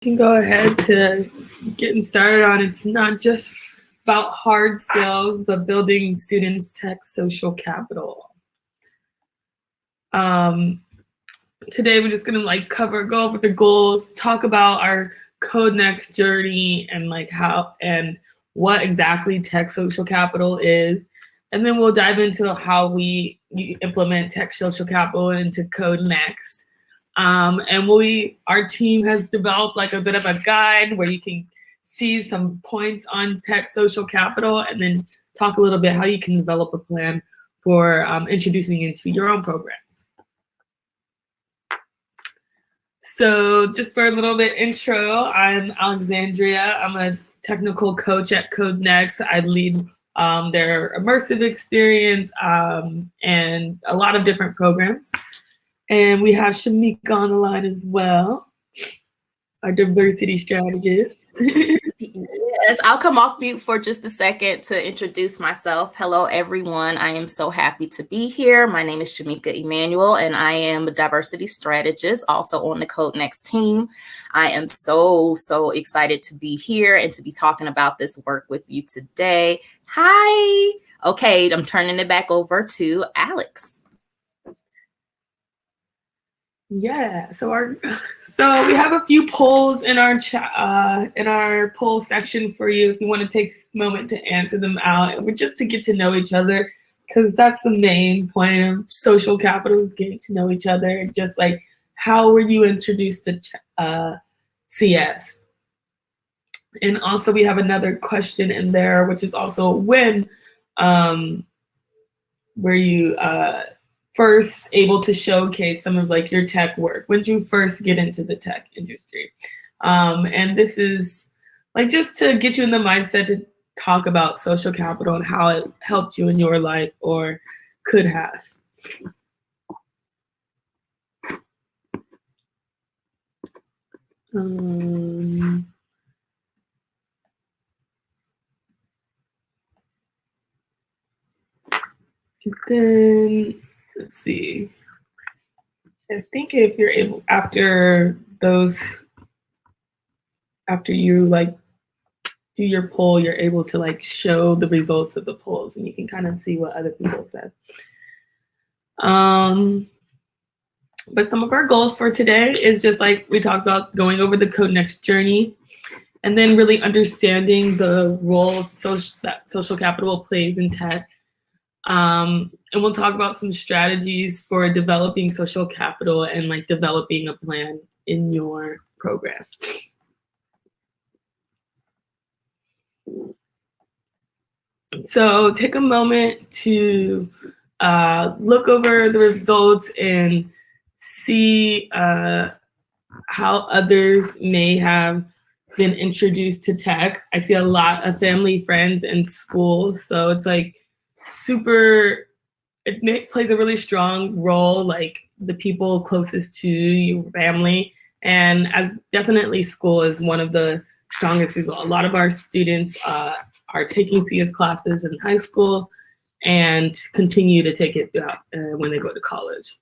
Can go ahead to getting started on it's not just about hard skills, but building students' tech social capital. Today we're just gonna go over the goals, talk about our Code Next journey and how and what exactly tech social capital is. And then we'll dive into how we implement tech social capital into Code Next. And our team has developed a bit of a guide where you can see some points on tech social capital and then talk a little bit how you can develop a plan for introducing it into your own programs. So just for a little bit intro, I'm Alexandria. I'm a technical coach at Code Next. I lead their immersive experience and a lot of different programs. And we have Shamika on the line as well, our diversity strategist. Yes, I'll come off mute for just a second to introduce myself. Hello, everyone. I am so happy to be here. My name is Shamika Emanuel, and I am a diversity strategist, also on the Code Next team. I am so excited to be here and to be talking about this work with you today. Hi. Okay, I'm turning it back over to Alex. Yeah, so we have a few polls in our chat, in our poll section for you if you want to take a moment to answer them out. And we're just to get to know each other, because that's the main point of social capital, is getting to know each other. Just how were you introduced to CS? And also we have another question in there, which is also when were you first able to showcase some of your tech work? When did you first get into the tech industry? And this is just to get you in the mindset to talk about social capital and how it helped you in your life or could have. Then let's see. I think if you're able, after you do your poll, you're able to show the results of the polls, and you can kind of see what other people said. But some of our goals for today is just we talked about, going over the Code Next journey, and then really understanding the role of that social capital plays in tech. And we'll talk about some strategies for developing social capital and developing a plan in your program. So take a moment to look over the results and see how others may have been introduced to tech. I see a lot of family, friends, and schools. So it's it plays a really strong role, the people closest to your family. And as definitely school is one of the strongest as well. A lot of our students are taking CS classes in high school and continue to take it when they go to college.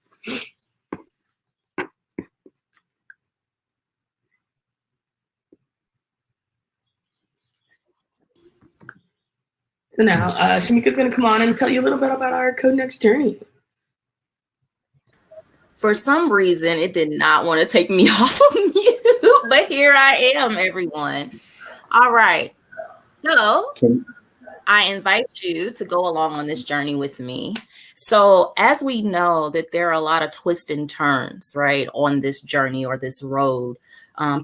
So now Shamika's going to come on and tell you a little bit about our Code Next journey. For some reason, it did not want to take me off of mute, but here I am, everyone. All right. So I invite you to go along on this journey with me. So as we know that there are a lot of twists and turns, right, on this journey or this road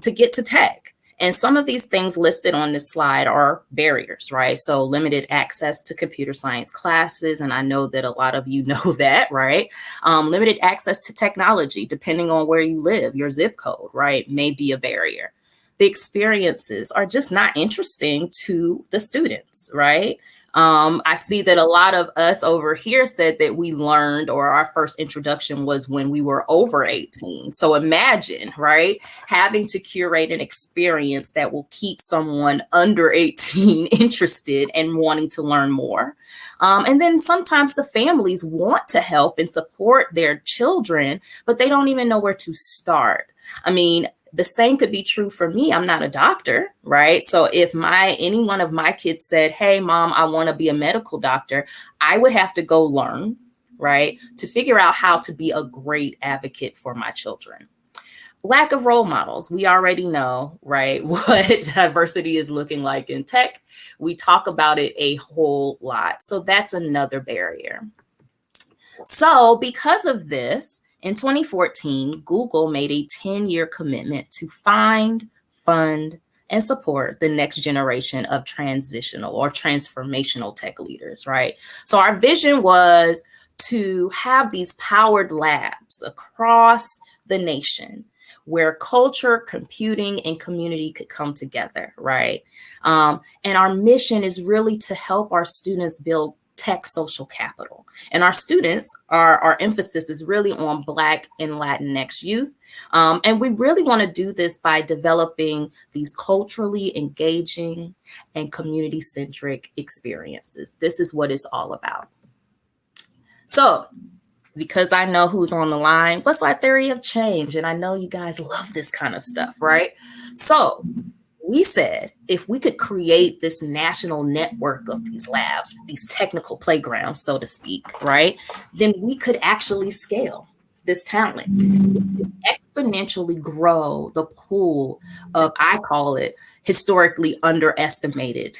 to get to tech. And some of these things listed on this slide are barriers, right? So limited access to computer science classes. And I know that a lot of you know that, right? Limited access to technology, depending on where you live, your zip code, right, may be a barrier. The experiences are just not interesting to the students, right? I see that a lot of us over here said that we learned, or our first introduction was when we were over 18. So imagine, right, having to curate an experience that will keep someone under 18 interested and wanting to learn more. And then sometimes the families want to help and support their children, but they don't even know where to start. I mean, the same could be true for me. I'm not a doctor, right? So if any one of my kids said, hey, mom, I want to be a medical doctor, I would have to go learn, right, to figure out how to be a great advocate for my children. Lack of role models. We already know, right, what diversity is looking like in tech. We talk about it a whole lot. So that's another barrier. So because of this, in 2014, Google made a 10-year commitment to find, fund, and support the next generation of transitional or transformational tech leaders, right? So our vision was to have these powered labs across the nation where culture, computing, and community could come together, right? And our mission is really to help our students build tech social capital. And our students, our emphasis is really on Black and Latinx youth. And we really want to do this by developing these culturally engaging and community-centric experiences. This is what it's all about. So, because I know who's on the line, what's our theory of change? And I know you guys love this kind of stuff, right? So we said, if we could create this national network of these labs, these technical playgrounds, so to speak, right, then we could actually scale this talent, exponentially grow the pool of, I call it, historically underestimated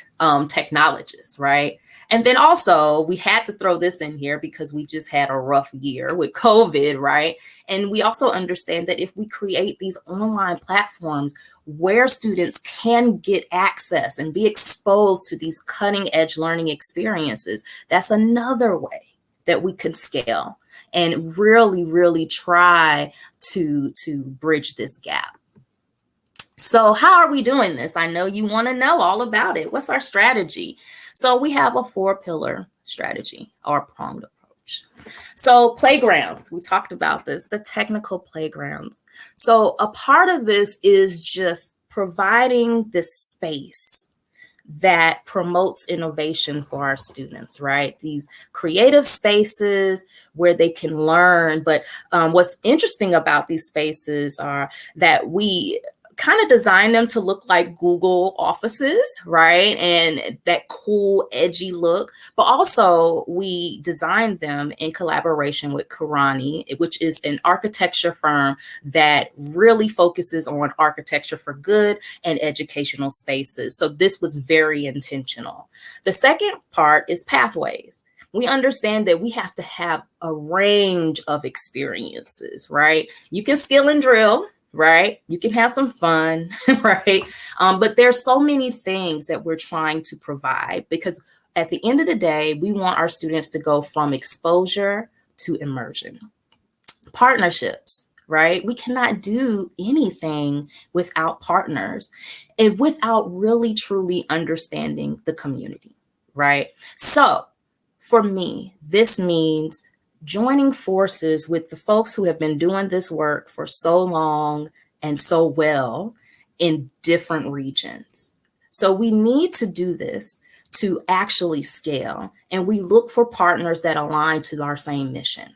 technologists, right? And then also we had to throw this in here because we just had a rough year with COVID, right? And we also understand that if we create these online platforms where students can get access and be exposed to these cutting edge learning experiences, that's another way that we can scale and really, really try to bridge this gap. So how are we doing this? I know you want to know all about it. What's our strategy? So we have a 4-pillar strategy or pronged approach. So playgrounds, we talked about this, the technical playgrounds. So a part of this is just providing this space that promotes innovation for our students, right? These creative spaces where they can learn. But what's interesting about these spaces are that we kind of design them to look like Google offices, right? And that cool, edgy look. But also we designed them in collaboration with Karani, which is an architecture firm that really focuses on architecture for good and educational spaces. So this was very intentional. The second part is pathways. We understand that we have to have a range of experiences, right? You can skill and drill, right? You can have some fun, right? But there's so many things that we're trying to provide because at the end of the day, we want our students to go from exposure to immersion. Partnerships, right? We cannot do anything without partners and without really truly understanding the community, right? So for me, this means joining forces with the folks who have been doing this work for so long and so well in different regions. So we need to do this to actually scale, and we look for partners that align to our same mission.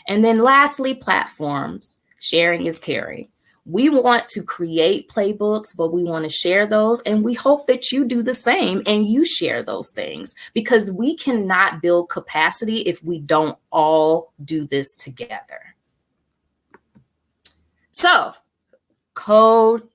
And then lastly, platforms. Sharing is caring. We want to create playbooks, but we want to share those. And we hope that you do the same and you share those things because we cannot build capacity if we don't all do this together. So Code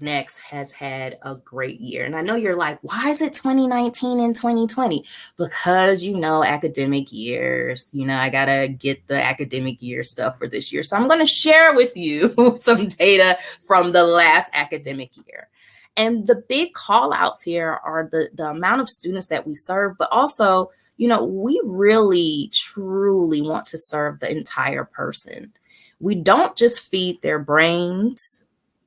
Next has had a great year. And I know you're like, why is it 2019 and 2020? Because, academic years, I got to get the academic year stuff for this year. So I'm going to share with you some data from the last academic year. And the big call outs here are the amount of students that we serve, but also, we really, truly want to serve the entire person. We don't just feed their brains.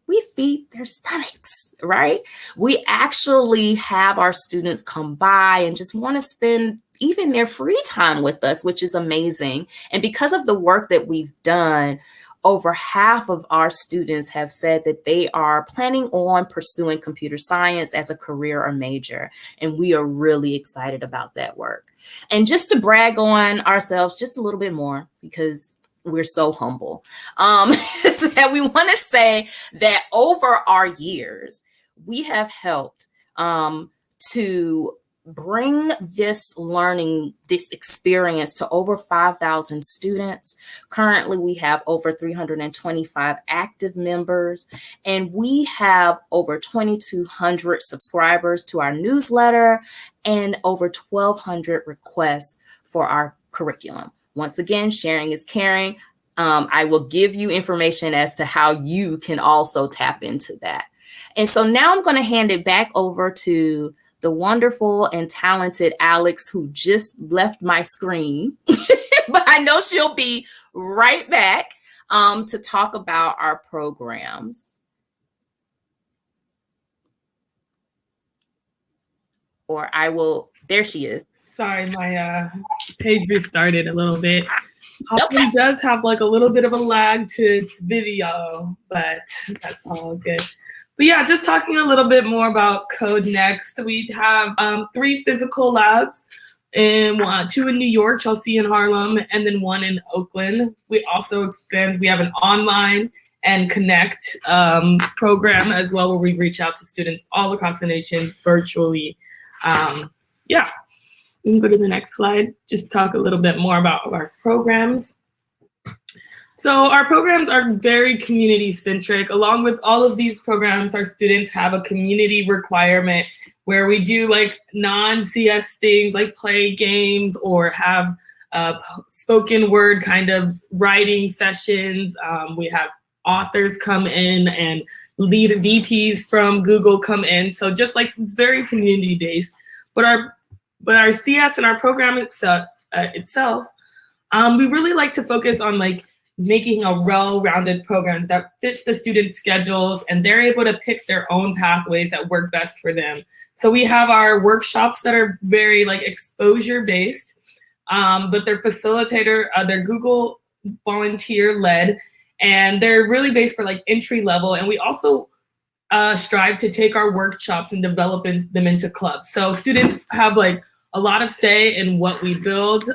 We feed their stomachs, right? We actually have our students come by and just want to spend even their free time with us, which is amazing. And because of the work that we've done, over half of our students have said that they are planning on pursuing computer science as a career or major. And we are really excited about that work. And just to brag on ourselves just a little bit more, because we're so humble. So that we want to say that over our years, we have helped to bring this learning, this experience to over 5,000 students. Currently, we have over 325 active members, and we have over 2,200 subscribers to our newsletter and over 1,200 requests for our curriculum. Once again, sharing is caring. I will give you information as to how you can also tap into that. And so now I'm going to hand it back over to the wonderful and talented Alex, who just left my screen, but I know she'll be right back to talk about our programs. Or I will, there she is. Sorry, my page restarted a little bit. Hopkins does have like a little bit of a lag to its video, but that's all good. But yeah, just talking a little bit more about Code Next. We have 3 physical labs, and 2 in New York, Chelsea and Harlem, and then 1 in Oakland. We also expand, we have an online and connect program as well, where we reach out to students all across the nation virtually. Yeah, we can go to the next slide. Just talk a little bit more about our programs. So our programs are very community-centric. Along with all of these programs, our students have a community requirement where we do like non-CS things like play games or have spoken word kind of writing sessions. We have authors come in and lead VPs from Google come in. So just like it's very community-based. But our CS and our program itself, we really like to focus on like making a well-rounded program that fits the students' schedules, and they're able to pick their own pathways that work best for them. So we have our workshops that are very like exposure-based, but they're they're Google volunteer-led, and they're really based for like entry level. And we also strive to take our workshops and develop them into clubs. So students have like a lot of say in what we build.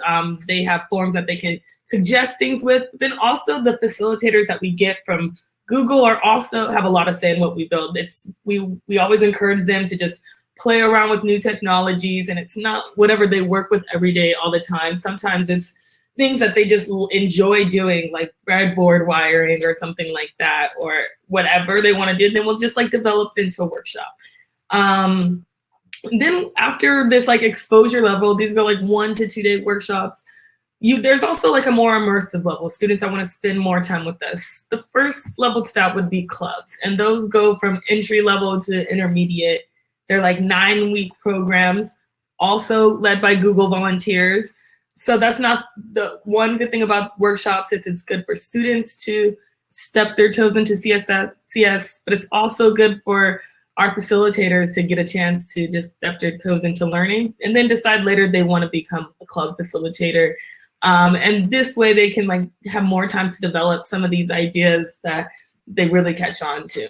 They have forums that they can suggest things with. But then also the facilitators that we get from Google are also have a lot of say in what we build. We always encourage them to just play around with new technologies, and it's not whatever they work with every day all the time. Sometimes it's things that they just enjoy doing, like breadboard wiring or something like that, or whatever they want to do. Then we'll just like develop into a workshop. Then after this like exposure level, these are like 1 to 2 day workshops. There's also like a more immersive level, students that want to spend more time with us. The first level to that would be clubs, and those go from entry level to intermediate. They're like 9-week programs, also led by Google volunteers. So that's not the one good thing about workshops. It's good for students to step their toes into CS, but it's also good for our facilitators to get a chance to just step their toes into learning and then decide later they want to become a club facilitator. And this way they can like have more time to develop some of these ideas that they really catch on to.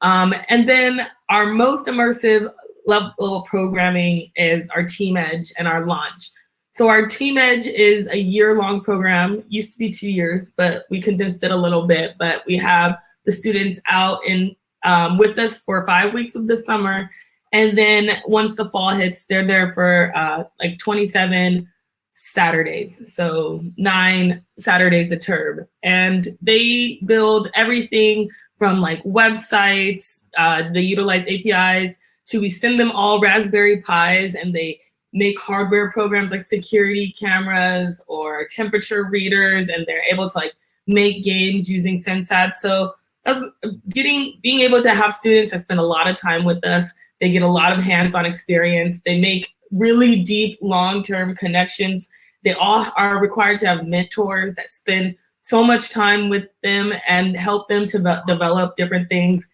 And then our most immersive level of programming is our Team Edge and our launch. So our Team Edge is a year-long program, used to be 2 years, but we condensed it a little bit. But we have the students out in with us for 5 weeks of the summer. And then once the fall hits, they're there for like 27 Saturdays. So 9 Saturdays a term. And they build everything from like websites, they utilize APIs, to we send them all Raspberry Pis, and they make hardware programs like security cameras or temperature readers, and they're able to like make games using Sensat. So that's being able to have students that spend a lot of time with us. They get a lot of hands-on experience. They make really deep, long-term connections. They all are required to have mentors that spend so much time with them and help them to develop different things.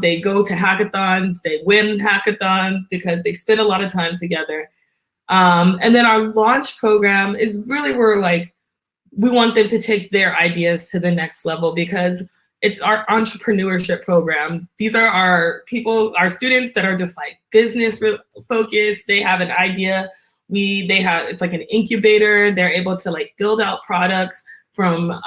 They go to hackathons, they win hackathons because they spend a lot of time together. And then our launch program is really where like we want them to take their ideas to the next level, because it's our entrepreneurship program. These are our people, our students that are just like business focused. They have an idea it's like an incubator. They're able to like build out products from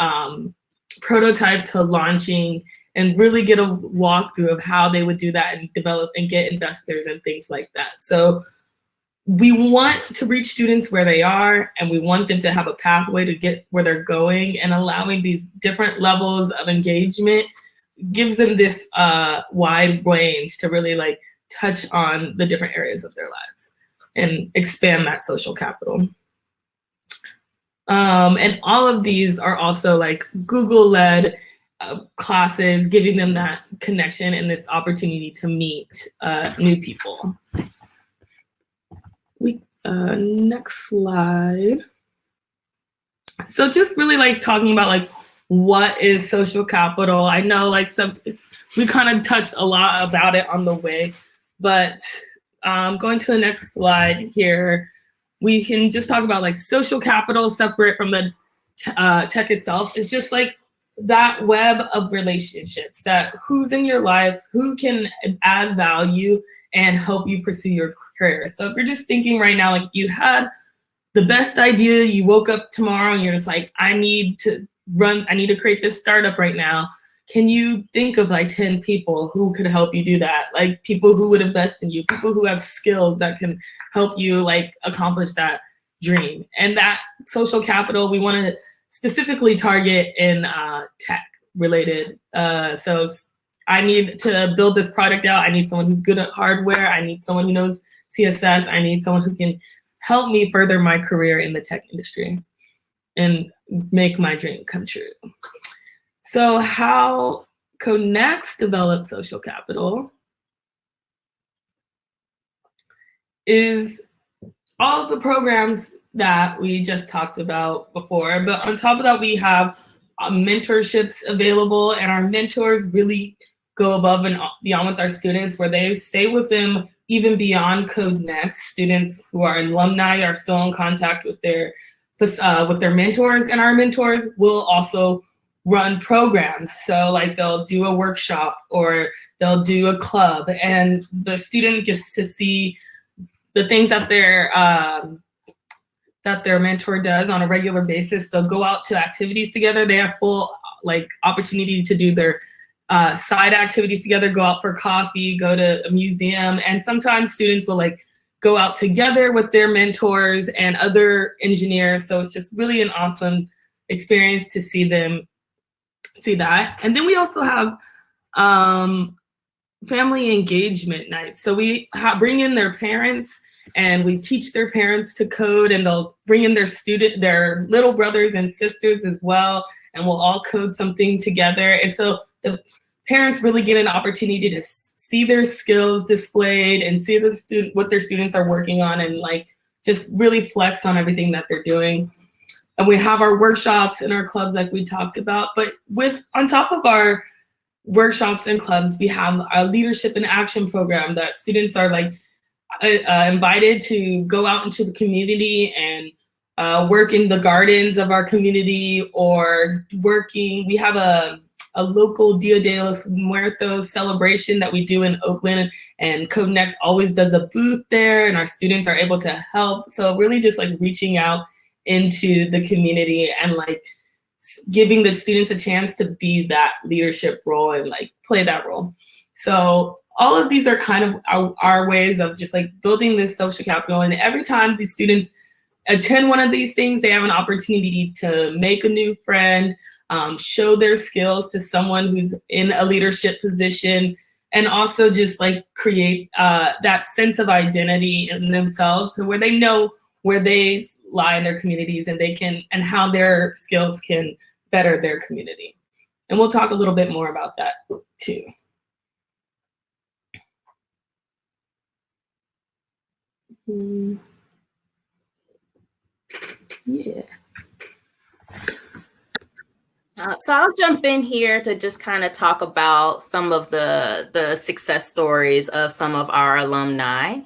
prototype to launching, and really get a walkthrough of how they would do that and develop and get investors and things like that. So we want to reach students where they are, and we want them to have a pathway to get where they're going, and allowing these different levels of engagement gives them this wide range to really like touch on the different areas of their lives and expand that social capital. And all of these are also like Google-led classes, giving them that connection and this opportunity to meet new people. Next slide. So just really like talking about like what is social capital. I know like we kind of touched a lot about it on the way, but going to the next slide here, we can just talk about like social capital separate from the tech itself. It's just like that web of relationships, that who's in your life, who can add value and help you pursue your career. So if you're just thinking right now, like you had the best idea, you woke up tomorrow and you're just like, I need to create this startup right now. Can you think of like 10 people who could help you do that? Like people who would invest in you, people who have skills that can help you like accomplish that dream. And that social capital, we want to specifically target in tech related. So I need to build this product out. I need someone who's good at hardware. I need someone who knows CSS. I need someone who can help me further my career in the tech industry and make my dream come true. So how CodeNext develops social capital is all of the programs that we just talked about before, but on top of that, we have mentorships available, and our mentors really go above and beyond with our students, where they stay with them even beyond CodeNext. Students who are alumni are still in contact with their mentors, and our mentors will also run programs. So like they'll do a workshop or they'll do a club, and the student gets to see the things that their mentor does on a regular basis. They'll go out to activities together. They have full like opportunity to do their side activities together, go out for coffee, go to a museum. And sometimes students will like go out together with their mentors and other engineers. So it's just really an awesome experience to see that. And then we also have family engagement nights. So we bring in their parents, and we teach their parents to code, and they'll bring in their little brothers and sisters as well, and we'll all code something together. And so the parents really get an opportunity to see their skills displayed and see what their students are working on, and like just really flex on everything that they're doing. And we have our workshops and our clubs like we talked about, but on top of our workshops and clubs, we have a leadership and action program that students are like invited to go out into the community and work in the gardens of our community, or we have a local Dia de los Muertos celebration that we do in Oakland, and CodeNext always does a booth there, and our students are able to help. So really just like reaching out into the community and like giving the students a chance to be that leadership role and like play that role. So all of these are kind of our ways of just like building this social capital. And every time these students attend one of these things, they have an opportunity to make a new friend, show their skills to someone who's in a leadership position, and also just like create that sense of identity in themselves, so where they know where they lie in their communities, and and how their skills can better their community. And we'll talk a little bit more about that too. Yeah. So I'll jump in here to just kind of talk about some of the success stories of some of our alumni.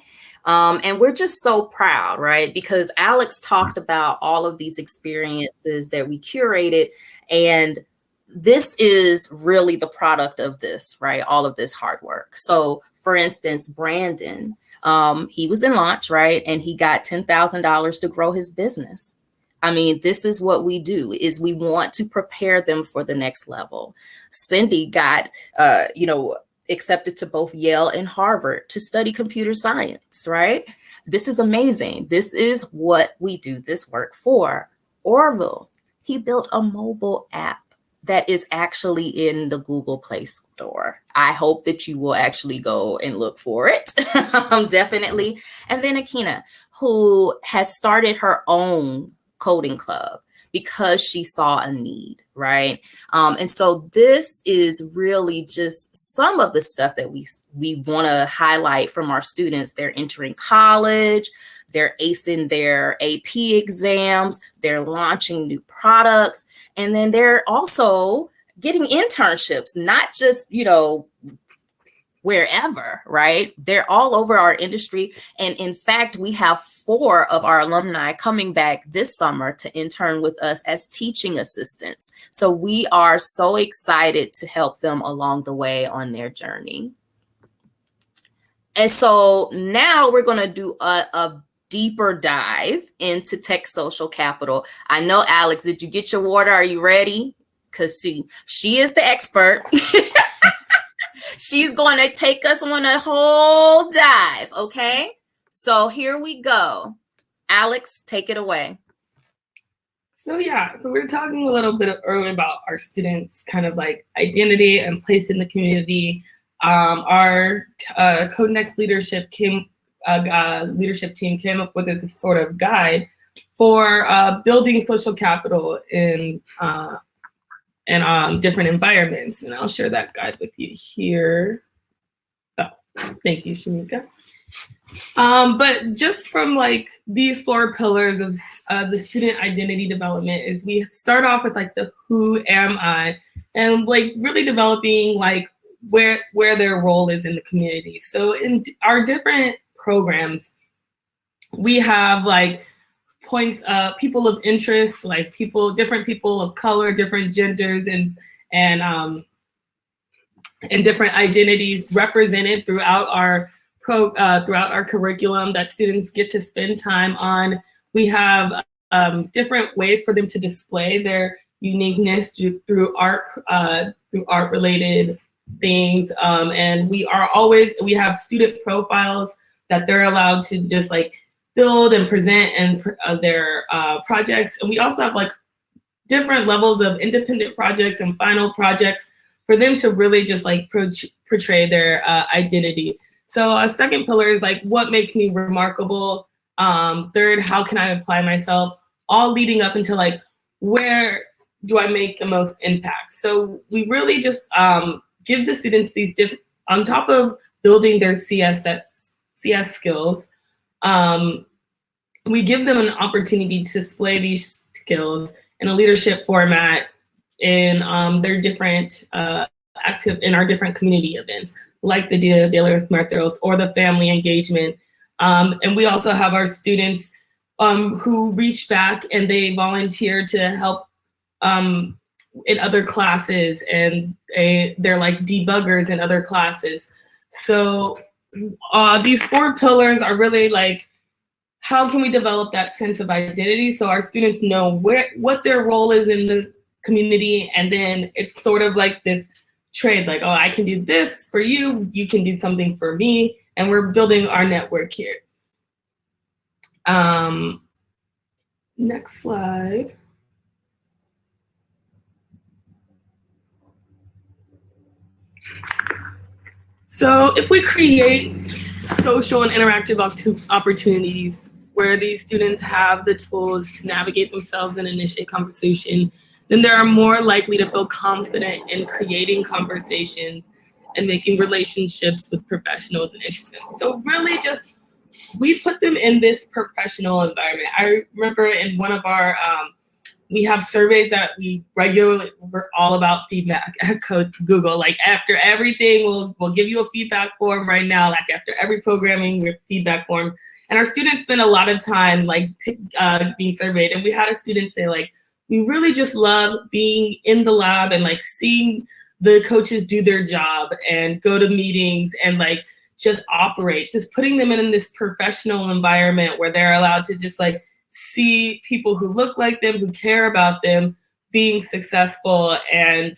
And we're just so proud, right? Because Alex talked about all of these experiences that we curated, and this is really the product of this, right? All of this hard work. So for instance, Brandon, He was in launch, right? And he got $10,000 to grow his business. I mean, this is what we do, is we want to prepare them for the next level. Cindy got, accepted to both Yale and Harvard to study computer science, right? This is amazing. This is what we do this work for. Orville, he built a mobile app that is actually in the Google Play Store. I hope that you will actually go and look for it, definitely. And then Akina, who has started her own coding club because she saw a need, right? And so this is really just some of the stuff that we want to highlight from our students. They're entering college, they're acing their AP exams, they're launching new products, and then they're also getting internships, not just, wherever, right? They're all over our industry. And in fact, we have 4 of our alumni coming back this summer to intern with us as teaching assistants. So we are so excited to help them along the way on their journey. And so now we're going to do a deeper dive into tech social capital. I know, Alex, did you get your water? Are you ready? Because she is the expert. She's going to take us on a whole dive, okay? So here we go. Alex, take it away. So we're talking a little bit earlier about our students' kind of like identity and place in the community. Our CodeNext leadership team came up with this sort of guide for building social capital in different environments. And I'll share that guide with you here. Oh, thank you, Shamika. But just from like these 4 pillars of the student identity development is we start off with like the who am I, and like really developing like where their role is in the community. So in our different programs, we have like points of people of interest, like different people of color, different genders, and different identities represented throughout our curriculum that students get to spend time on. We have different ways for them to display their uniqueness through art-related things, and we have student profiles that they're allowed to just like build and present and their projects. And we also have like different levels of independent projects and final projects for them to really just like portray their identity. So a second pillar is like, what makes me remarkable? Third, how can I apply myself? All leading up into like, where do I make the most impact? So we really just give the students these on top of building their CS skills, we give them an opportunity to display these skills in a leadership format in their different in our different community events, like the Dia de los Muertos or the family engagement. And we also have our students who reach back and they volunteer to help in other classes, and they're like debuggers in other classes. So these 4 pillars are really like, how can we develop that sense of identity so our students know what their role is in the community, and then it's sort of like this trade, like, oh, I can do this for you, you can do something for me, and we're building our network here. Next slide. So if we create social and interactive opportunities where these students have the tools to navigate themselves and initiate conversation, then they are more likely to feel confident in creating conversations and making relationships with professionals and interested. So really just, we put them in this professional environment. I remember in one of our, we have surveys that we regularly, we're all about feedback at Google. Like after everything, we'll give you a feedback form right now. Like after every programming, we have a feedback form. And our students spend a lot of time like being surveyed. And we had a student say like, we really just love being in the lab and like seeing the coaches do their job and go to meetings and like just operate, just putting them in this professional environment where they're allowed to just like see people who look like them, who care about them, being successful and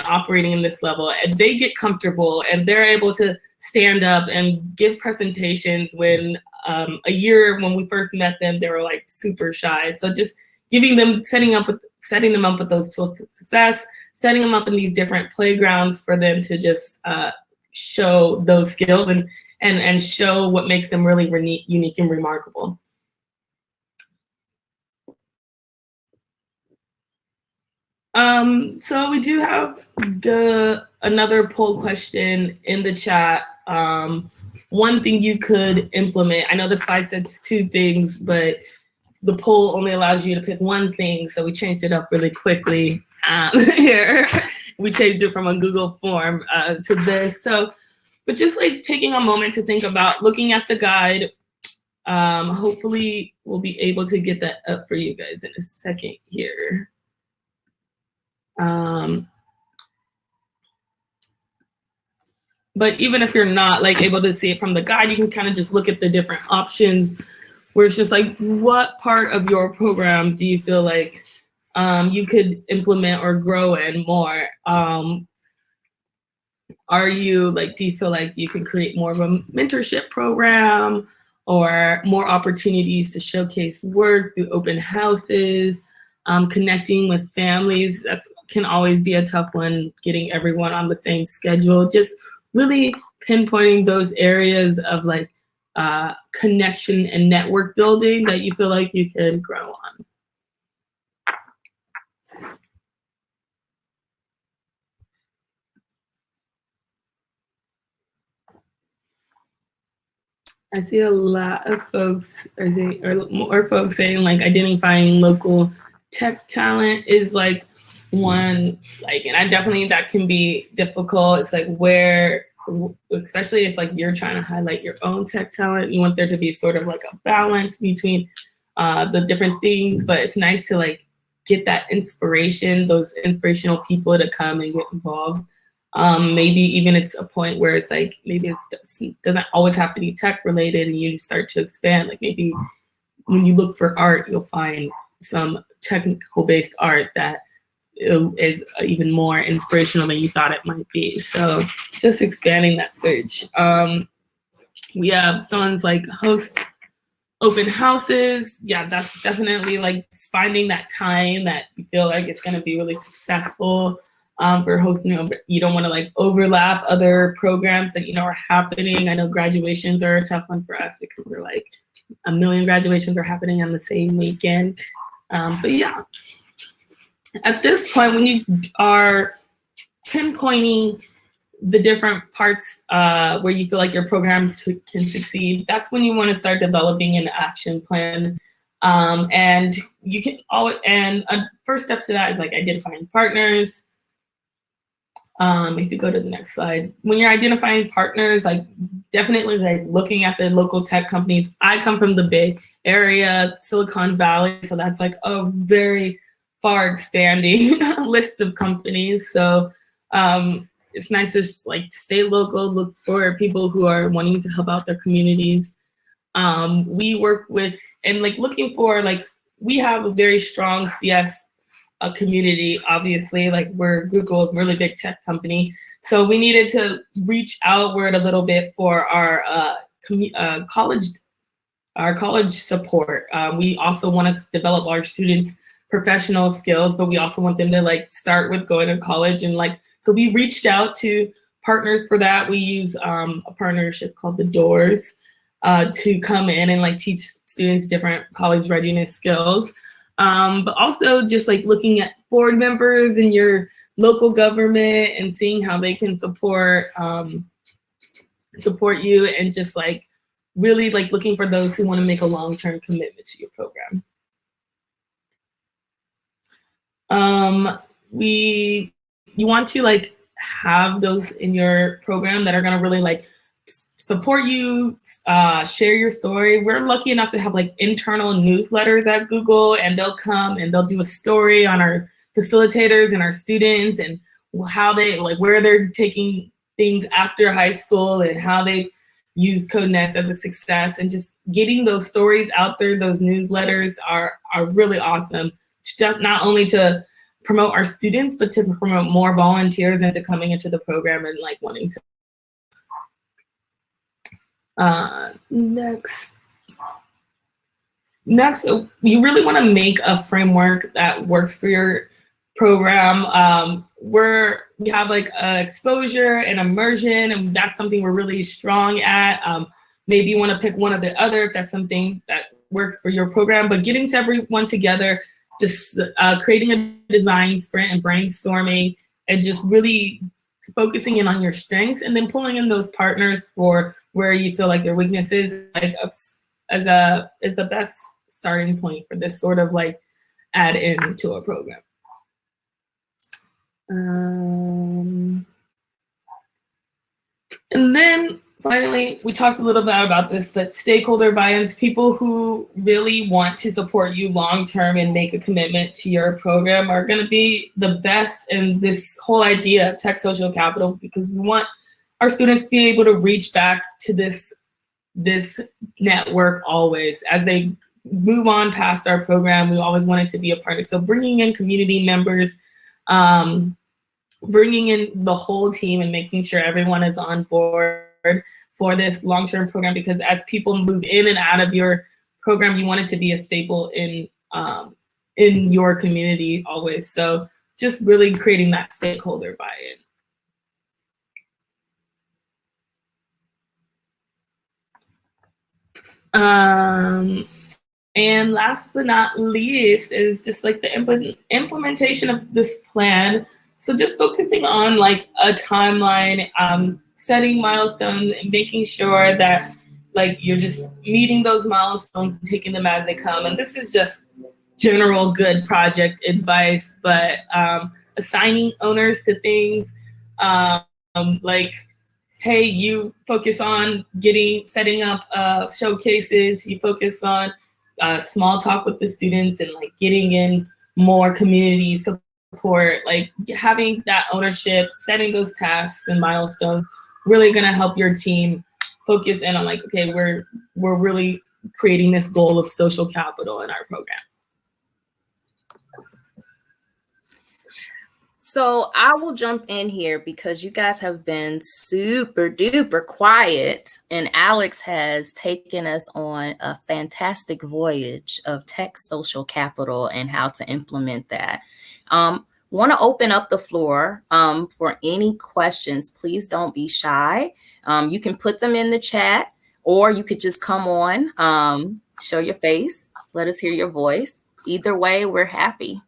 operating in this level, and they get comfortable and they're able to stand up and give presentations when a year when we first met them, they were like super shy. So just giving them, setting them up with those tools to success, setting them up in these different playgrounds for them to just show those skills and show what makes them really unique and remarkable. So we do have another poll question in the chat. One thing you could implement, I know the slide says 2 things, but the poll only allows you to pick 1 thing, so we changed it up really quickly here. We changed it from a Google form to this. So, but just like taking a moment to think about looking at the guide. Hopefully we'll be able to get that up for you guys in a second here. But even if you're not like able to see it from the guide, you can kind of just look at the different options where it's just like, what part of your program do you feel like you could implement or grow in more? Are you like, do you feel like you can create more of a mentorship program or more opportunities to showcase work through open houses? Connecting with families, that can always be a tough one, getting everyone on the same schedule. Just really pinpointing those areas of like connection and network building that you feel like you can grow on. I see a lot of folks or more folks saying like identifying local tech talent is like one, like, and I definitely, that can be difficult. It's like where, especially if like you're trying to highlight your own tech talent, you want there to be sort of like a balance between the different things, but it's nice to like get that inspiration, those inspirational people to come and get involved. Maybe even it's a point where it's like, maybe it doesn't always have to be tech related and you start to expand. Like maybe when you look for art, you'll find some technical based art that is even more inspirational than you thought it might be. So just expanding that search. We have someone's like host open houses. Yeah, that's definitely like finding that time that you feel like it's gonna be really successful for hosting. You don't wanna like overlap other programs that you know are happening. I know graduations are a tough one for us because we're like 1 million graduations are happening on the same weekend. But yeah, at this point, when you are pinpointing the different parts where you feel like your program can succeed, that's when you want to start developing an action plan. And you can always, and a first step to that is like identifying partners. If you go to the next slide, when you're identifying partners, like definitely like looking at the local tech companies. I come from the Bay Area, Silicon Valley, so that's like a very far expanding list of companies. So it's nice to just like stay local, look for people who are wanting to help out their communities. We work with and like looking for like, we have a very strong CS community, obviously, like we're Google, a really big tech company. So we needed to reach outward a little bit for our college support. We also want to develop our students' professional skills, but we also want them to like start with going to college and like, so we reached out to partners for that. We use a partnership called the Detours to come in and like teach students different college readiness skills. But also just like looking at board members in your local government and seeing how they can support you, and just like really like looking for those who want to make a long-term commitment to your program. You want to like have those in your program that are gonna really like support you, share your story. We're lucky enough to have like internal newsletters at Google, and they'll come and they'll do a story on our facilitators and our students and how they like, where they're taking things after high school and how they use CodeNext as a success, and just getting those stories out there. Those newsletters are really awesome, not only to promote our students, but to promote more volunteers into coming into the program and like wanting to. Next, you really want to make a framework that works for your program. We have like exposure and immersion, and that's something we're really strong at. Maybe you want to pick one or the other if that's something that works for your program, but getting to everyone together, just creating a design sprint and brainstorming, and just really focusing in on your strengths, and then pulling in those partners for where you feel like your weaknesses, like is the best starting point for this sort of like add in to a program. And then finally, we talked a little bit about this, but stakeholder bias, people who really want to support you long-term and make a commitment to your program are going to be the best in this whole idea of tech social capital, because we want our students to be able to reach back to this network always. As they move on past our program, we always want it to be a partner. So bringing in community members, bringing in the whole team and making sure everyone is on board for this long-term program, because as people move in and out of your program, you want it to be a staple in your community always. So just really creating that stakeholder buy-in. And last but not least is just like the implementation of this plan. So just focusing on like a timeline, setting milestones, and making sure that like you're just meeting those milestones and taking them as they come. And this is just general good project advice, but assigning owners to things, like, hey, you focus on setting up showcases, you focus on small talk with the students and like getting in more community support, like having that ownership, setting those tasks and milestones, really gonna help your team focus in on like, okay, we're really creating this goal of social capital in our program. So I will jump in here because you guys have been super duper quiet, and Alex has taken us on a fantastic voyage of tech social capital and how to implement that. Want to open up the floor for any questions. Please don't be shy. You can put them in the chat, or you could just come on, show your face, let us hear your voice. Either way, we're happy.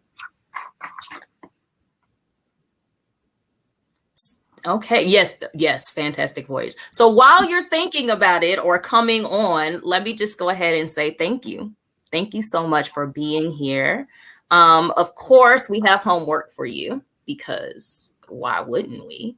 Okay, yes, fantastic voyage. So while you're thinking about it or coming on, let me just go ahead and say thank you. Thank you so much for being here. Of course, we have homework for you, because why wouldn't we?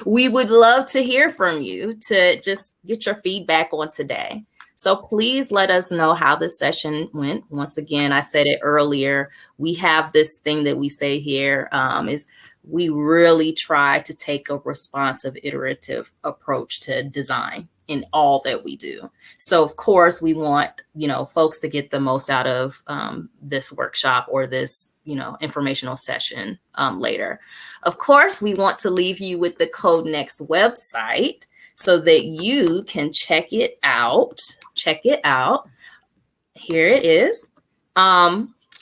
We would love to hear from you to just get your feedback on today. So please let us know how this session went. Once again, I said it earlier, we have this thing that we say here, is we really try to take a responsive, iterative approach to design in all that we do. So of course we want, folks to get the most out of this workshop or this, informational session later. Of course, we want to leave you with the CodeNext website so that you can check it out. Here it is.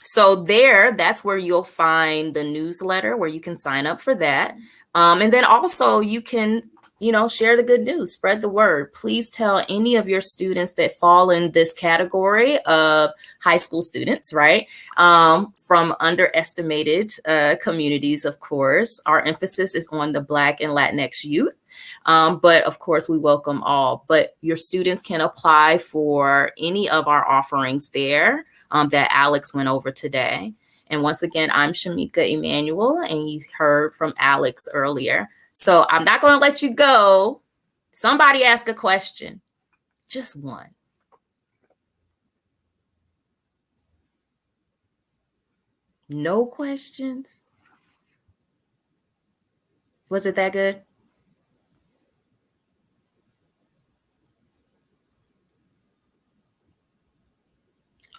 So that's where you'll find the newsletter where you can sign up for that. And then also you can, share the good news, spread the word. Please tell any of your students that fall in this category of high school students, right? From underestimated communities, of course. Our emphasis is on the Black and Latinx youth. But of course, we welcome all. But your students can apply for any of our offerings there that Alex went over today. And once again, I'm Shamika Emanuel, and you heard from Alex earlier. So I'm not going to let you go. Somebody ask a question, just one. No questions? Was it that good?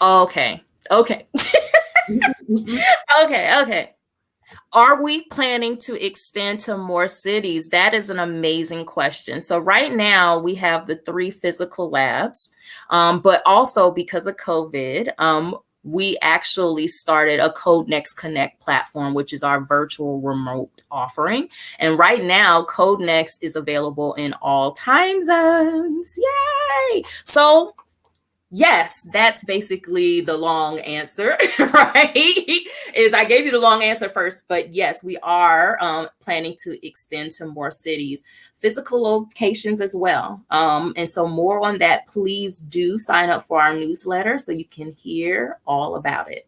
Okay. Okay. Okay. Are we planning to extend to more cities? That is an amazing question. So right now we have the 3 physical labs, but also because of COVID, we actually started a CodeNext Connect platform, which is our virtual remote offering. And right now, CodeNext is available in all time zones. Yay! So yes, that's basically the long answer, right? Is I gave you the long answer first, but yes, we are planning to extend to more cities, physical locations as well. And so more on that, please do sign up for our newsletter so you can hear all about it.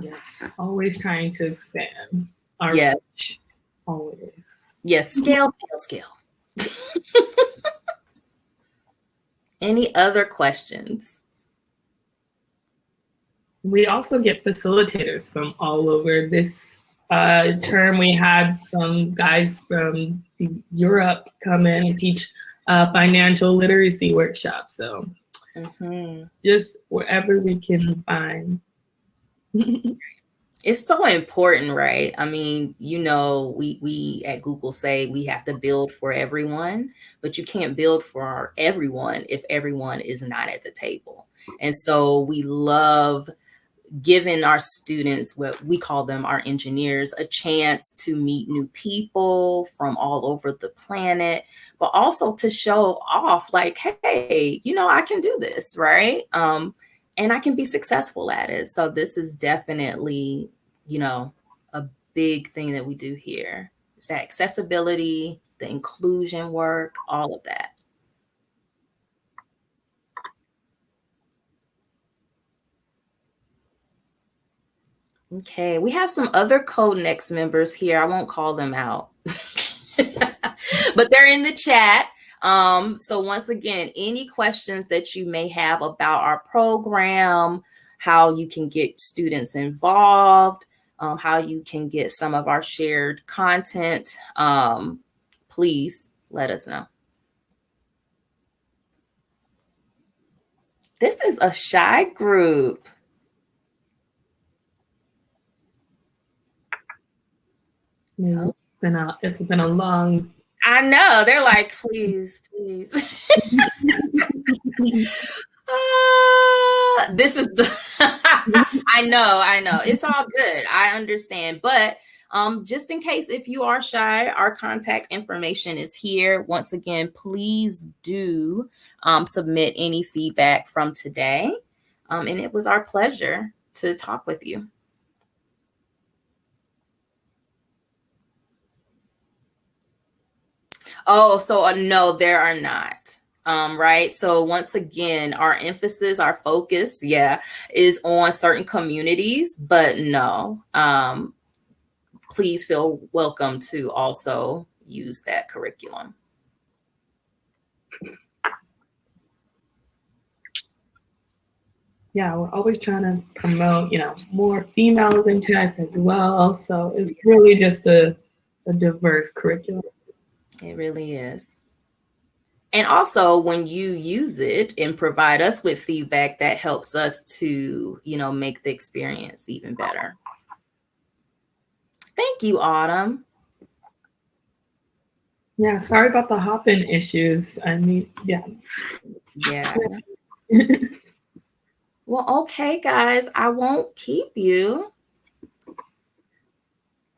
Yes, always trying to expand our reach. Always. Yes, scale. Any other questions? We also get facilitators from all over. This term, we had some guys from Europe come in and teach financial literacy workshops. So just wherever we can find. It's so important, right? I mean, you know, we at Google say we have to build for everyone, but you can't build for everyone if everyone is not at the table. And so we love giving our students, what we call them our engineers, a chance to meet new people from all over the planet, but also to show off like, hey, you know, I can do this, right? And I can be successful at it. So this is definitely, you know, a big thing that we do here. It's that accessibility, the inclusion work, all of that. Okay, we have some other CodeNext members here. I won't call them out, but they're in the chat. So once again, any questions that you may have about our program, how you can get students involved, how you can get some of our shared content, please let us know. This is a shy group. Yeah, it's been a long. I know, they're like, please. This is the I know it's all good. I understand, but just in case if you are shy, our contact information is here. Once again, please do submit any feedback from today, and it was our pleasure to talk with you. Oh, so no, there are not. Right. So once again, our emphasis, our focus, is on certain communities, but no, please feel welcome to also use that curriculum. Yeah, we're always trying to promote, more females in tech as well. So it's really just a diverse curriculum. It really is. And also when you use it and provide us with feedback, that helps us to, make the experience even better. Thank you, Autumn. Yeah, sorry about the hop-in issues. I mean, yeah. Well, okay, guys, I won't keep you.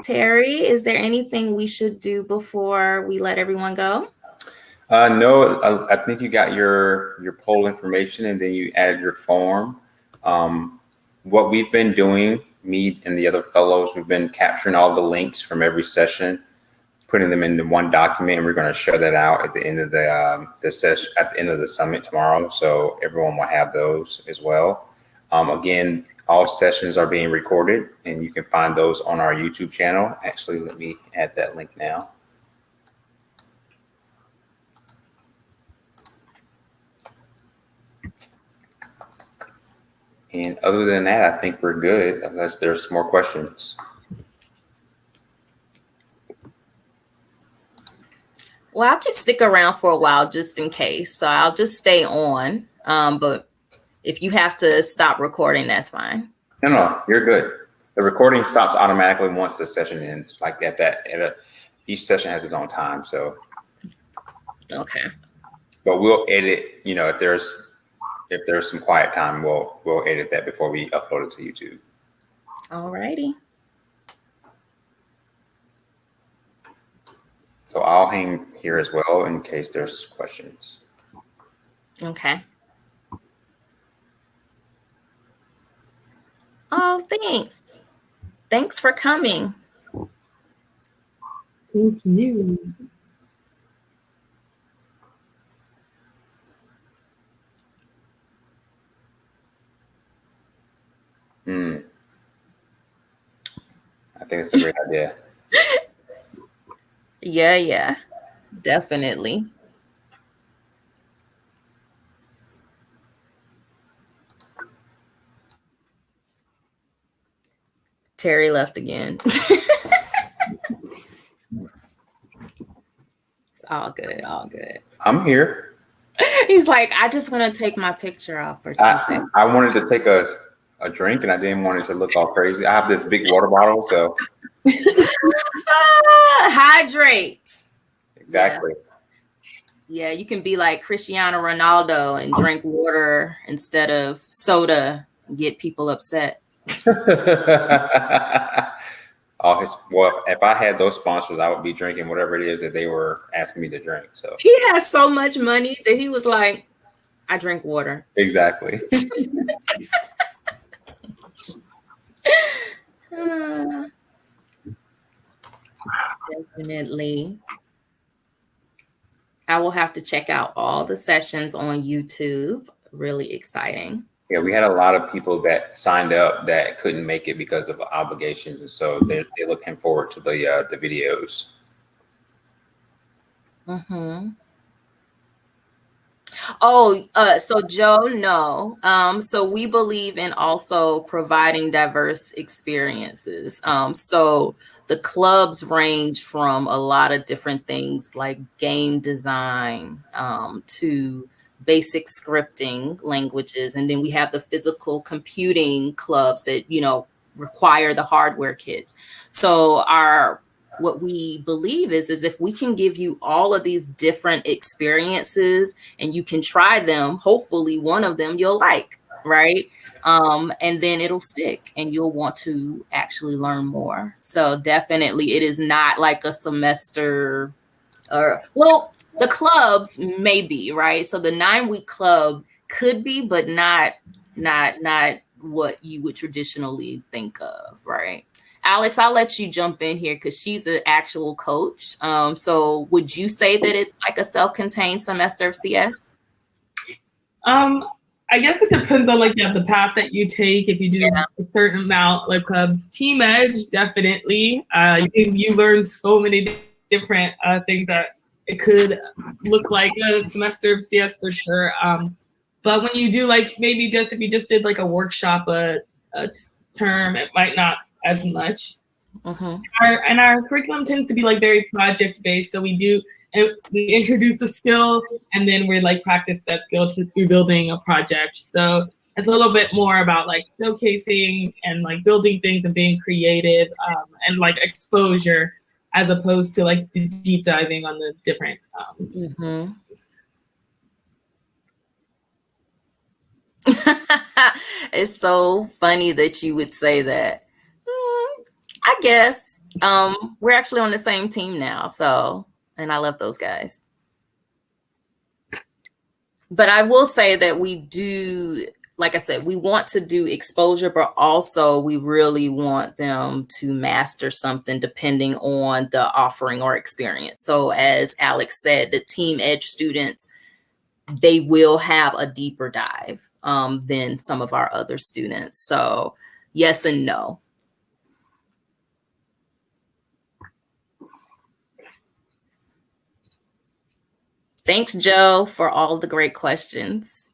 Terry, is there anything we should do before we let everyone go? No, I think you got your poll information and then you added your form. What we've been doing, me and the other fellows, we've been capturing all the links from every session, putting them into one document, and we're going to share that out at the end of the session, at the end of the summit tomorrow. So everyone will have those as well. Again, all sessions are being recorded, and you can find those on our YouTube channel. Actually, let me add that link now. And other than that, I think we're good, unless there's more questions. Well, I can stick around for a while just in case. So I'll just stay on. But If you have to stop recording, that's fine. No, you're good. The recording stops automatically once the session ends. Like each session has its own time. So, okay. But we'll edit. You know, if there's some quiet time, we'll edit that before we upload it to YouTube. Alrighty. So I'll hang here as well in case there's questions. Okay. Oh, thanks. Thanks for coming. Thank you. I think it's a great idea. Yeah, definitely. Terry left again. It's all good, all good. I'm here. He's like, I just want to take my picture off for 2 seconds. I wanted to take a drink and I didn't want it to look all crazy. I have this big water bottle, so. Hydrate. Exactly. Yeah, you can be like Cristiano Ronaldo and drink water instead of soda and get people upset. If I had those sponsors, I would be drinking whatever it is that they were asking me to drink. So he has so much money that he was like, I drink water. Exactly. Definitely. I will have to check out all the sessions on YouTube. Really exciting. Yeah, we had a lot of people that signed up that couldn't make it because of obligations, and so they're looking forward to the videos. Mm-hmm. Oh, so Joe, no. So we believe in also providing diverse experiences. So the clubs range from a lot of different things like game design to basic scripting languages. And then we have the physical computing clubs that, require the hardware kits. So what we believe is if we can give you all of these different experiences and you can try them, hopefully one of them you'll like, right? And then it'll stick and you'll want to actually learn more. So definitely it is not like a semester the clubs may be, right? So the 9-week club could be, but not what you would traditionally think of, right? Alex, I'll let you jump in here because she's an actual coach. So would you say that it's like a self-contained semester of CS? I guess it depends on the path that you take. If you do a certain amount like clubs, Team Edge, definitely. You learn so many different things that it could look like a semester of CS for sure. But when you do if you just did a workshop a term, it might not as much. Mm-hmm. Our curriculum tends to be very project based. So we introduce a skill and then we practice that skill through building a project. So it's a little bit more about showcasing and building things and being creative and exposure as opposed to the deep diving on the different. It's so funny that you would say that. I guess we're actually on the same team now, and I love those guys. But I will say that we do, like I said, we want to do exposure, but also we really want them to master something depending on the offering or experience. So as Alex said, the Team Edge students, they will have a deeper dive than some of our other students. So yes and no. Thanks, Joe, for all the great questions.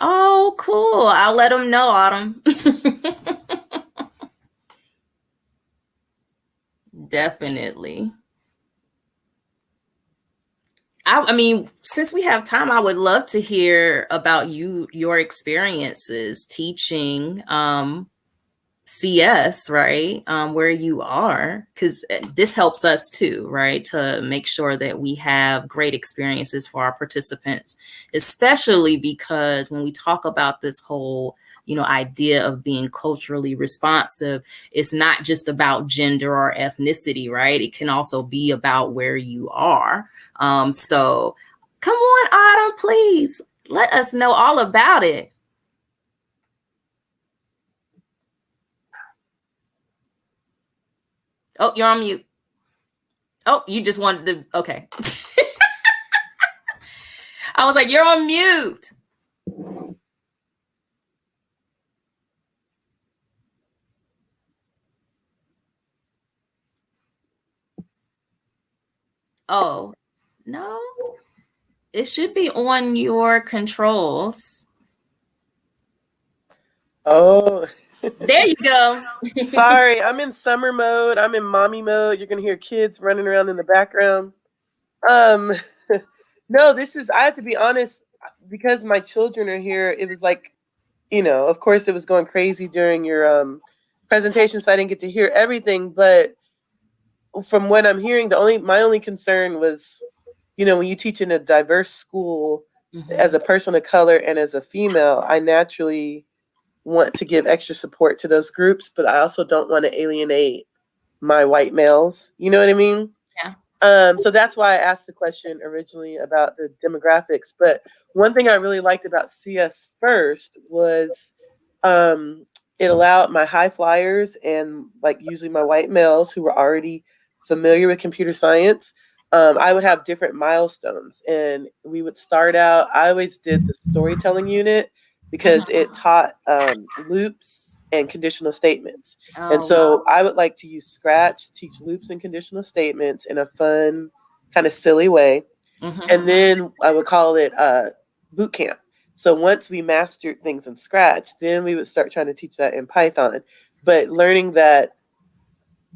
Oh, cool. I'll let them know, Autumn. Definitely. I mean, since we have time, I would love to hear about your experiences teaching CS, right? Where you are, because this helps us too, right? To make sure that we have great experiences for our participants, especially because when we talk about this whole, idea of being culturally responsive, it's not just about gender or ethnicity, right? It can also be about where you are. So come on, Autumn, please let us know all about it. Oh, you're on mute. Oh, you just wanted to, okay. I was like, you're on mute. Oh, no. It should be on your controls. Oh. There you go. Sorry, I'm in summer mode. I'm in mommy mode. You're going to hear kids running around in the background. No, I have to be honest, because my children are here, it was like, of course it was going crazy during your presentation, so I didn't get to hear everything. But from what I'm hearing, my only concern was, when you teach in a diverse school, as a person of color and as a female, I naturally want to give extra support to those groups, but I also don't want to alienate my white males. You know what I mean? Yeah. So that's why I asked the question originally about the demographics. But one thing I really liked about CS First was it allowed my high flyers and like usually my white males who were already familiar with computer science. I would have different milestones, and we would start out. I always did the storytelling unit because it taught loops and conditional statements. Oh, and so I would like to use Scratch to teach loops and conditional statements in a fun, kind of silly way. And then I would call it boot camp. So once we mastered things in Scratch, then we would start trying to teach that in Python. But learning that,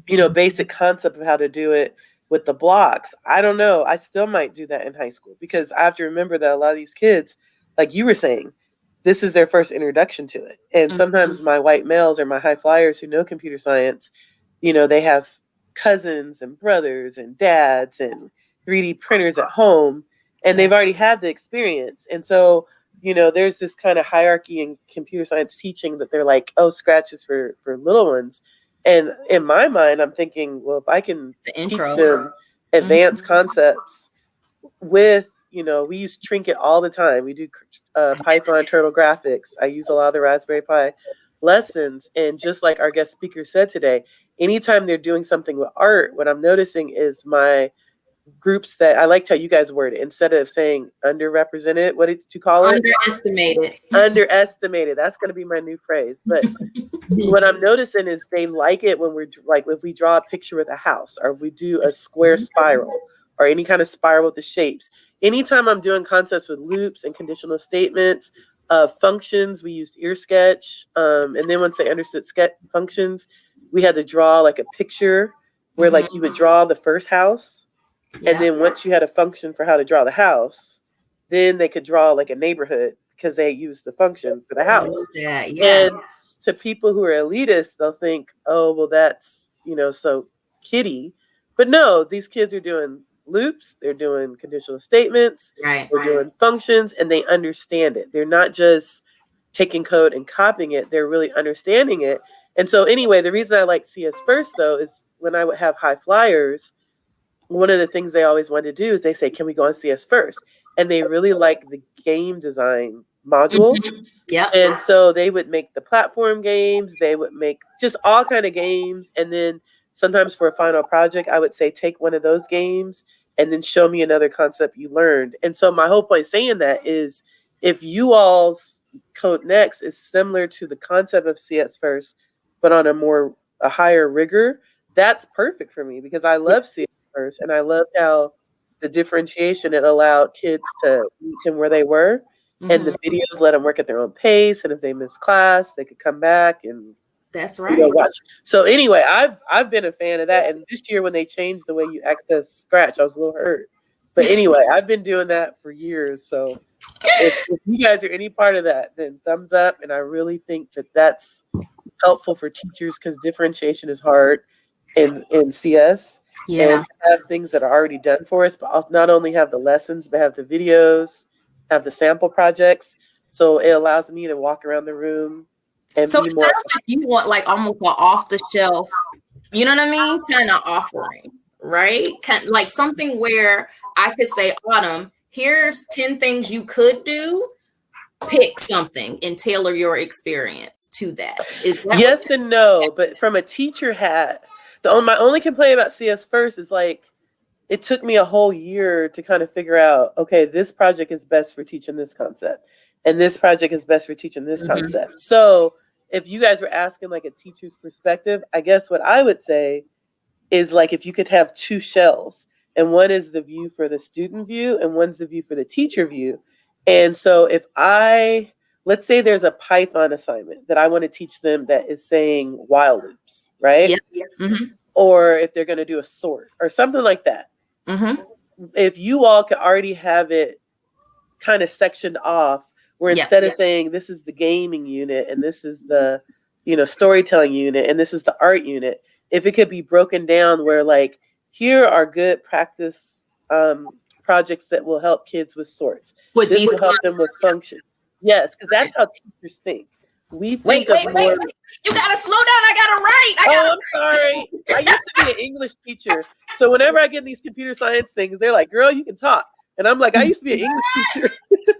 basic concept of how to do it with the blocks, I don't know. I still might do that in high school because I have to remember that a lot of these kids, like you were saying, this is their first introduction to it. And sometimes my white males or my high flyers who know computer science, they have cousins and brothers and dads and 3D printers at home, and they've already had the experience. And so, there's this kind of hierarchy in computer science teaching that they're like, oh, Scratch is for little ones. And in my mind, I'm thinking, well, if I can teach them advanced concepts with, we use Trinket all the time. We do Python turtle graphics. I use a lot of the Raspberry Pi lessons. And just like our guest speaker said today, anytime they're doing something with art, what I'm noticing is my groups that I liked how you guys word it. Instead of saying underrepresented, what did you call it? Underestimated. Underestimated. That's going to be my new phrase. But what I'm noticing is they like it when we're like, if we draw a picture with a house, or if we do a square spiral, or any kind of spiral with the shapes. Anytime I'm doing concepts with loops and conditional statements, functions, we used ear sketch. And then once they understood functions, we had to draw like a picture where like you would draw the first house. And then once you had a function for how to draw the house, then they could draw like a neighborhood because they used the function for the house. And to people who are elitists, they'll think, oh, well, that's, so kiddie. But no, these kids are doing loops, they're doing conditional statements, they're doing functions, and they understand it. They're not just taking code and copying it, they're really understanding it. And so anyway, the reason I like CS First, though, is when I would have high flyers, one of the things they always wanted to do is they say, can we go on CS First? And they really like the game design module. And so they would make the platform games, they would make just all kind of games. And then sometimes for a final project, I would say, take one of those games and then show me another concept you learned. And so my whole point saying that is, if you all's Code Next is similar to the concept of CS First, but on a higher rigor, that's perfect for me because I love CS First, and I loved how the differentiation, it allowed kids to meet him where they were, and the videos let them work at their own pace, and if they missed class, they could come back and watch. So anyway, I've been a fan of that, and this year when they changed the way you access Scratch, I was a little hurt But anyway, I've been doing that for years. So if you guys are any part of that, then thumbs up. And I really think that that's helpful for teachers because differentiation is hard in CS. Yeah. And to have things that are already done for us, but not only have the lessons, but have the videos, have the sample projects. So it allows me to walk around the room and so be it more. sounds like you want like almost an off the shelf, you know what I mean? Kind of offering, right? Kind like something where I could say, Autumn, here's 10 things you could do. Pick something and tailor your experience to that. Is that yes and no, but from a teacher hat, my only complaint about CS First is like, it took me a whole year to kind of figure out, okay, this project is best for teaching this concept, and this project is best for teaching this concept. So if you guys were asking like a teacher's perspective, I guess what I would say is like if you could have two shells, and one is the view for the student view, and one's the view for the teacher view. And so if let's say there's a Python assignment that I want to teach them that is saying while loops, right? Yeah. Mm-hmm. Or if they're going to do a sort or something like that. Mm-hmm. If you all could already have it kind of sectioned off, where instead of saying this is the gaming unit and this is the, storytelling unit and this is the art unit, if it could be broken down where like, here are good practice projects that will help kids with sorts. This will help them with function. Yes, because that's how teachers think. We think wait. You gotta slow down. I gotta write. I'm sorry. I used to be an English teacher. So whenever I get these computer science things, they're like, girl, you can talk. And I'm like, I used to be an English teacher.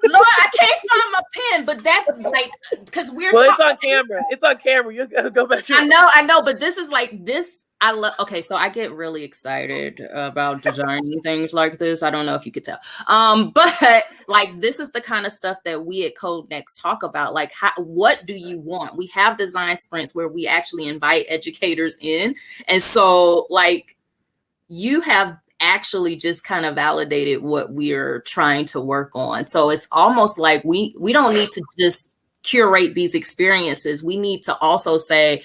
Lord, I can't find my pen, but that's like, because it's on camera. It's on camera. You gotta go back. I know, but this is like this. I love. Okay, so I get really excited about designing things like this. I don't know if you could tell, but like this is the kind of stuff that we at Code Next talk about. Like, what do you want? We have design sprints where we actually invite educators in, and so like you have actually just kind of validated what we're trying to work on. So it's almost like we don't need to just curate these experiences. We need to also say,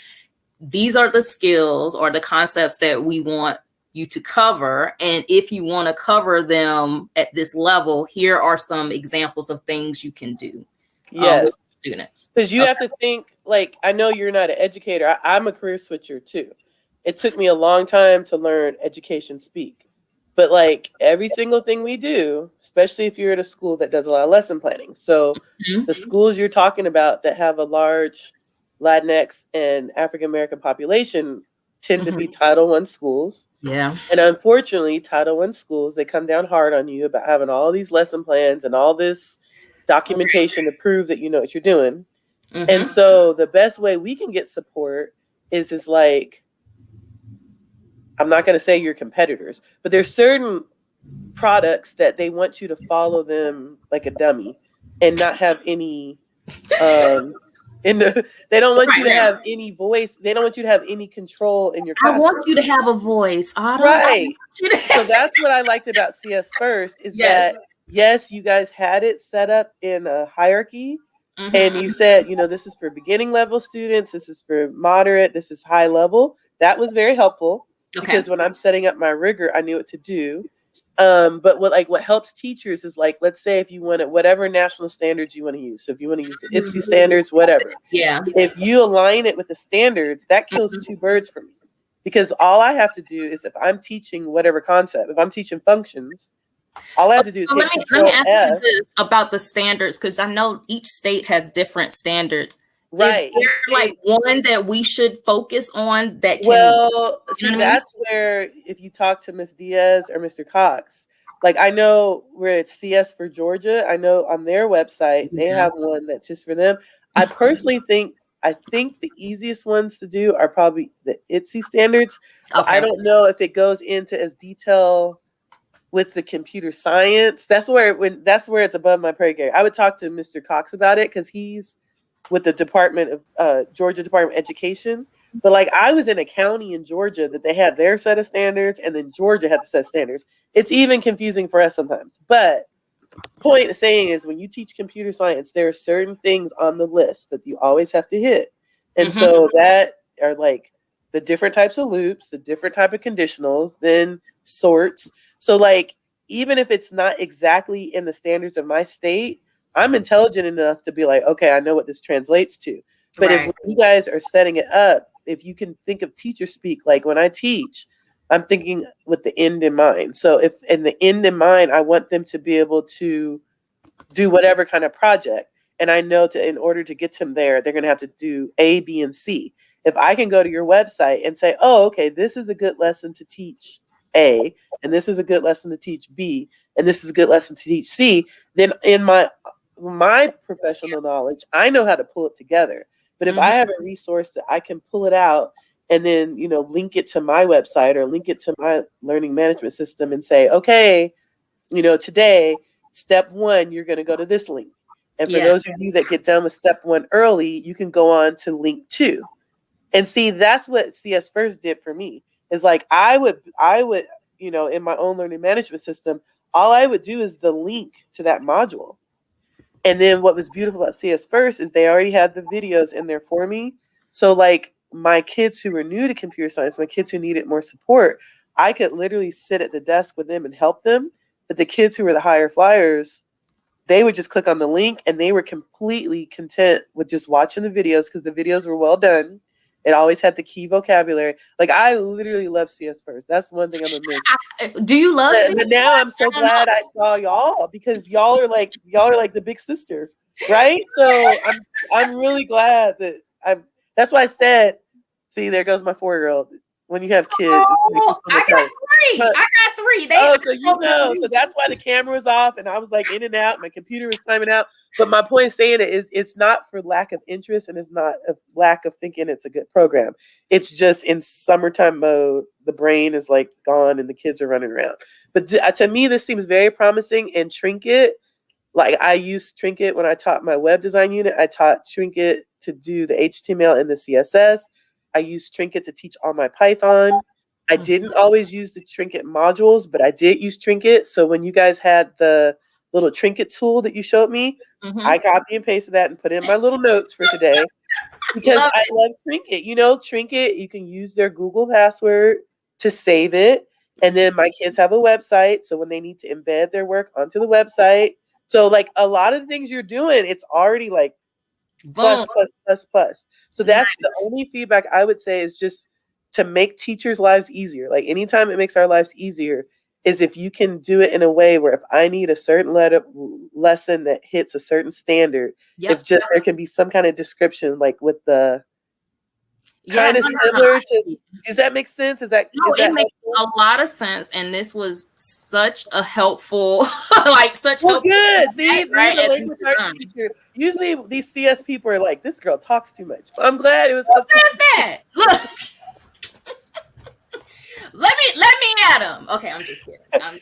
these are the skills or the concepts that we want you to cover. And if you want to cover them at this level, here are some examples of things you can do. Yes. Students. Because you have to think, like, I know you're not an educator. I'm a career switcher too. It took me a long time to learn education speak. But like every single thing we do, especially if you're at a school that does a lot of lesson planning. So the schools you're talking about that have a large Latinx and African-American population tend to be Title I schools. Yeah. And unfortunately, Title I schools, they come down hard on you about having all these lesson plans and all this documentation to prove that you know what you're doing. And so the best way we can get support is like, I'm not going to say you're competitors, but there's certain products that they want you to follow them like a dummy and not have any, they don't want you to have any voice. They don't want you to have any control in your classroom. I want you to have a voice. Right. So that's what I liked about CS First is that, yes, you guys had it set up in a hierarchy. And you said, this is for beginning level students. This is for moderate. This is high level. That was very helpful. Because when I'm setting up my rigor, I knew what to do. But what helps teachers is like, let's say if you want it, whatever national standards you want to use. So if you want to use the ITSE standards, whatever. Yeah. If you align it with the standards, that kills two birds for me. Because all I have to do is if I'm teaching whatever concept, if I'm teaching functions, all I have to do is hit Control let me ask F. you this about the standards, because I know each state has different standards. Right. Is there like one that we should focus on that can? Well, see, that's where if you talk to Ms. Diaz or Mr. Cox, like I know where it's CS for Georgia. I know on their website they have one that's just for them. I personally think the easiest ones to do are probably the ITSE standards. Okay. I don't know if it goes into as detail with the computer science. That's where it's above my pay grade. I would talk to Mr. Cox about it because he's with the Georgia Department of Education. But like I was in a county in Georgia that they had their set of standards and then Georgia had the set of standards. It's even confusing for us sometimes. But point of saying is when you teach computer science, there are certain things on the list that you always have to hit. And so that are like the different types of loops, the different type of conditionals, then sorts. So like even if it's not exactly in the standards of my state, I'm intelligent enough to be like, okay, I know what this translates to. But if you guys are setting it up, if you can think of teacher speak, like when I teach, I'm thinking with the end in mind. So if in the end in mind, I want them to be able to do whatever kind of project. And I know in order to get them there, they're going to have to do A, B, and C. If I can go to your website and say, oh, okay, this is a good lesson to teach A, and this is a good lesson to teach B, and this is a good lesson to teach C, then in my professional knowledge, I know how to pull it together. But if I have a resource that I can pull it out and then, link it to my website or link it to my learning management system and say, okay, today, step 1, you're going to go to this link. And for those of you that get done with step 1 early, you can go on to link 2. And see, that's what CS First did for me. Is like I would, in my own learning management system, all I would do is the link to that module. And then what was beautiful about CS First is they already had the videos in there for me. So like my kids who were new to computer science, my kids who needed more support, I could literally sit at the desk with them and help them. But the kids who were the higher flyers, they would just click on the link and they were completely content with just watching the videos because the videos were well done. It always had the key vocabulary. Like I literally love CS First. That's one thing I'm gonna miss. Do you love CS? But now I'm so glad I saw y'all because y'all are like the big sister, right? So I'm really glad that that's why I said, see, there goes my 4-year-old. When you have kids, it makes it so much harder. I got 3. So that's why the camera was off and I was like in and out. My computer was timing out. But my point saying it is it's not for lack of interest and it's not a lack of thinking it's a good program. It's just in summertime mode, the brain is like gone and the kids are running around. But to me, this seems very promising. And Trinket, like I used Trinket when I taught my web design unit. I taught Trinket to do the HTML and the CSS. I used Trinket to teach all my Python. I didn't always use the Trinket modules, but I did use Trinket. So when you guys had the little Trinket tool that you showed me, I copy and pasted that and put in my little notes for today because I love Trinket. Trinket, you can use their Google password to save it. And then my kids have a website. So when they need to embed their work onto the website. So like a lot of the things you're doing, it's already like plus. So that's the only feedback I would say is just to make teachers' lives easier. Like anytime it makes our lives easier is if you can do it in a way where if I need a certain lesson that hits a certain standard, if just there can be some kind of description, like with the kind of similar to, does that make sense? It makes a lot of sense. And this was such a helpful, helpful. Good. See, right? The language arts teacher. Usually these CS people are like, this girl talks too much. But I'm glad it was. Who says that? Look. Let me at him. Okay, I'm just kidding.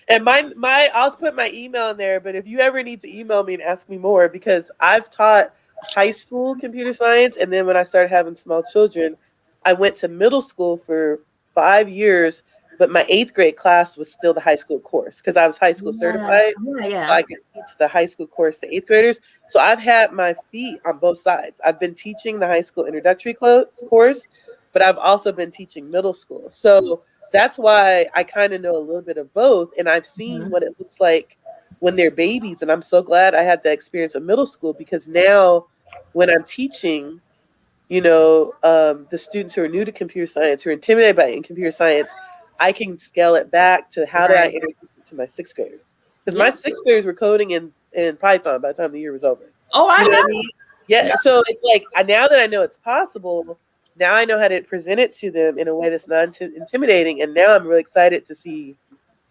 And I'll put my email in there. But if you ever need to email me and ask me more, because I've taught high school computer science, and then when I started having small children, I went to middle school for 5 years. But my 8th grade class was still the high school course because I was high school certified. So I could teach the high school course to 8th graders. So I've had my feet on both sides. I've been teaching the high school introductory course, but I've also been teaching middle school. So that's why I kind of know a little bit of both. And I've seen what it looks like when they're babies. And I'm so glad I had the experience of middle school because now when I'm teaching, the students who are new to computer science, who are intimidated by computer science, I can scale it back to how do I introduce it to my 6th graders? Because my 6th graders were coding in Python by the time the year was over. Oh, I know. What I mean? Yeah. So it's like now that I know it's possible, now I know how to present it to them in a way that's not intimidating. And now I'm really excited to see,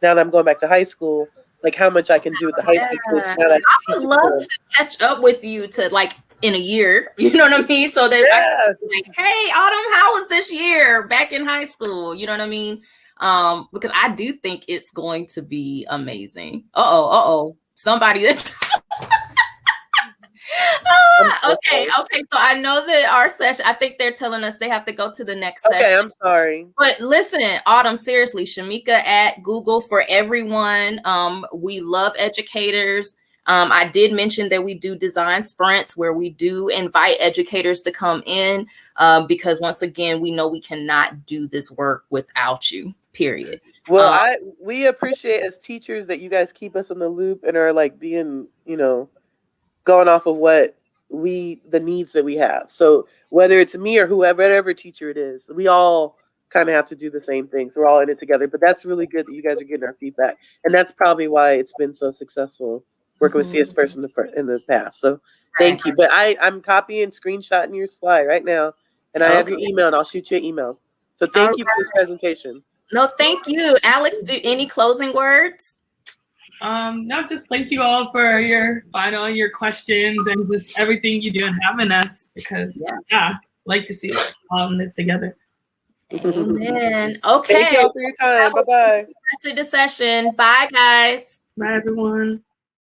now that I'm going back to high school, like how much I can do with the high school kids. I would love to catch up with you to in a year, you know what I mean? So that I can be like, hey, Autumn, how was this year back in high school? You know what I mean? Because I do think it's going to be amazing. Somebody okay. So I know that our session, I think they're telling us they have to go to the next session. Okay, I'm sorry. But listen, Autumn, seriously, Shamika at Google for everyone. We love educators. I did mention that we do design sprints where we do invite educators to come in because once again, we know we cannot do this work without you, period. Well, we appreciate as teachers that you guys keep us in the loop and are like being, going off of what the needs that we have. So whether it's me or whatever teacher it is, we all kind of have to do the same things. We're all in it together. But that's really good that you guys are getting our feedback, and that's probably why it's been so successful working with CS First in the past. So thank you. But I'm copying, screenshotting your slide right now, and I have your email, and I'll shoot you an email. So thank you for this presentation. No, thank you, Alex. Do any closing words? No, just thank you all for your questions and just everything you do and having us, because like to see all in this together. Amen. Okay. Thank you all for your time. Bye-bye. Rest of the session. Bye, guys. Bye, everyone.